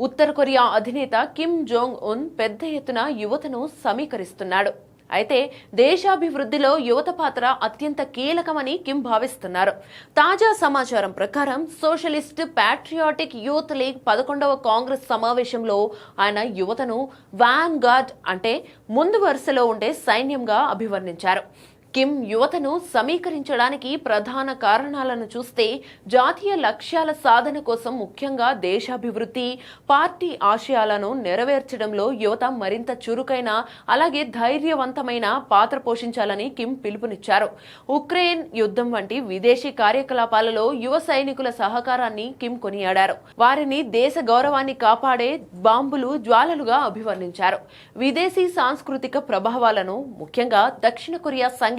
ఉత్తర Korea అధినేత Kim Jong Un పెద్ద ఎత్తున యువతను సమీకరిస్తున్నాడు. అయితే దేశాభివృద్ధిలో యువత పాత్ర అత్యంత కీలకమని కిమ్ భావిస్తున్నారు. తాజా సమాచారం ప్రకారం సోషలిస్ట్ ప్యాట్రియాటిక్ యూత్ లీగ్ 11వ కాంగ్రెస్ సమావేశంలో ఆయన యువతను వాన్ గార్డ్ అంటే ముందు వరుసలో ఉండే సైన్యంగా అభివర్ణించారు. కిమ్ యువతను సమీకరించడానికి ప్రధాన కారణాలను చూస్తే జాతీయ లక్ష్యాల సాధన కోసం ముఖ్యంగా దేశాభివృద్ధి, పార్టీ ఆశయాలను నెరవేర్చడంలో యువత మరింత చురుకైన అలాగే ధైర్యవంతమైన పాత్ర పోషించాలని కిమ్ పిలుపునిచ్చారు. ఉక్రెయిన్ యుద్ధం వంటి విదేశీ కార్యకలాపాలలో యువ సైనికుల సహకారాన్ని కిమ్ కొనియాడారు. వారిని దేశ గౌరవాన్ని కాపాడే బాంబులు, జ్వాలలుగా అభివర్ణించారు. విదేశీ సాంస్కృతిక ప్రభావాలను ముఖ్యంగా దక్షిణ కొరియా సంగీతం,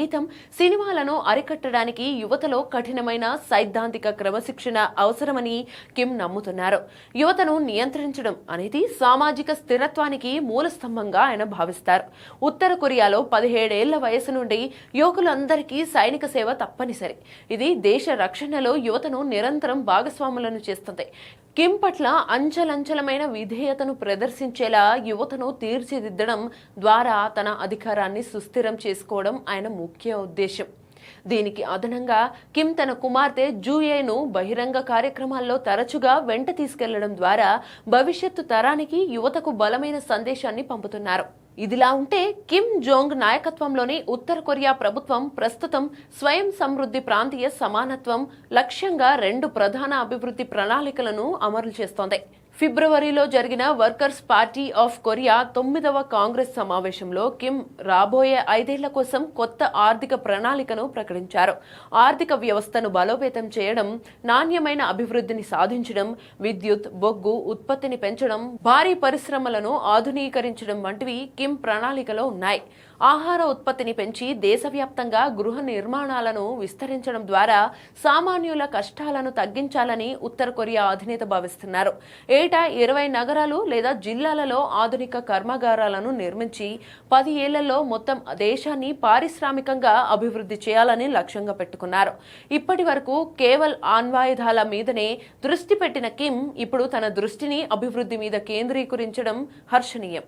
సినిమాలను అరికట్టడానికి యువతలో కఠినమైన సైద్ధాంతిక క్రమశిక్షణ అవసరమని కిమ్ నమ్ముతున్నారు. యువతను నియంత్రించడం అనేది సామాజిక స్థిరత్వానికి మూలస్తంభంగా ఆయన భావిస్తారు. ఉత్తర కొరియాలో 17 ఏళ్ల వయసు నుండి యువకులందరికీ సైనిక సేవ తప్పనిసరి. ఇది దేశ రక్షణలో యువతను నిరంతరం భాగస్వాములను చేస్తుంది. కిమ్ పట్ల అంచలంచలమైన విధేయతను ప్రదర్శించేలా యువతను తీర్చిదిద్దడం ద్వారా తన అధికారాన్ని సుస్థిరం చేసుకోవడం ఆయన ముఖ్య ఉద్దేశం. దీనికి అదనంగా కిమ్ తన కుమార్తె జూయేను బహిరంగ కార్యక్రమాల్లో తరచుగా వెంట తీసుకెళ్లడం ద్వారా భవిష్యత్తు తరానికి యువతకు బలమైన సందేశాన్ని పంపుతున్నారు. ఇదిలా ఉంటే కిమ్ జోంగ్ నాయకత్వంలోని ఉత్తర కొరియా ప్రభుత్వం ప్రస్తుతం స్వయం సమృద్ధి, ప్రాంతీయ సమానత్వం లక్ష్యంగా 2 ప్రధాన అభివృద్ధి ప్రణాళికలను అమలు చేస్తోంది. ఫిబ్రవరిలో జరిగిన వర్కర్స్ పార్టీ ఆఫ్ కొరియా 9వ కాంగ్రెస్ సమావేశంలో కిమ్ రాబోయే 5 ఏళ్ల కోసం కొత్త ఆర్థిక ప్రణాళికను ప్రకటించారు. ఆర్థిక వ్యవస్థను బలోపేతం చేయడం, నాణ్యమైన అభివృద్ధిని సాధించడం, విద్యుత్, బొగ్గు ఉత్పత్తిని పెంచడం, భారీ పరిశ్రమలను ఆధునీకరించడం వంటివి కిమ్ ప్రణాళికలో ఉన్నాయి. ఆహార ఉత్పత్తిని పెంచి దేశవ్యాప్తంగా గృహ నిర్మాణాలను విస్తరించడం ద్వారా సామాన్యుల కష్టాలను తగ్గించాలని ఉత్తర కొరియా అధినేత భావిస్తున్నారు. ఏటా 20 నగరాలు లేదా జిల్లాలలో ఆధునిక కర్మాగారాలను నిర్మించి 10 ఏళ్లలో మొత్తం దేశాన్ని పారిశ్రామికంగా అభివృద్ధి చేయాలని లక్ష్యంగా పెట్టుకున్నారు. ఇప్పటి వరకు కేవలం ఆణ్వాయుధాల మీదనే దృష్టి పెట్టిన కిమ్ ఇప్పుడు తన దృష్టిని అభివృద్ధి మీద కేంద్రీకరించడం హర్షణీయం.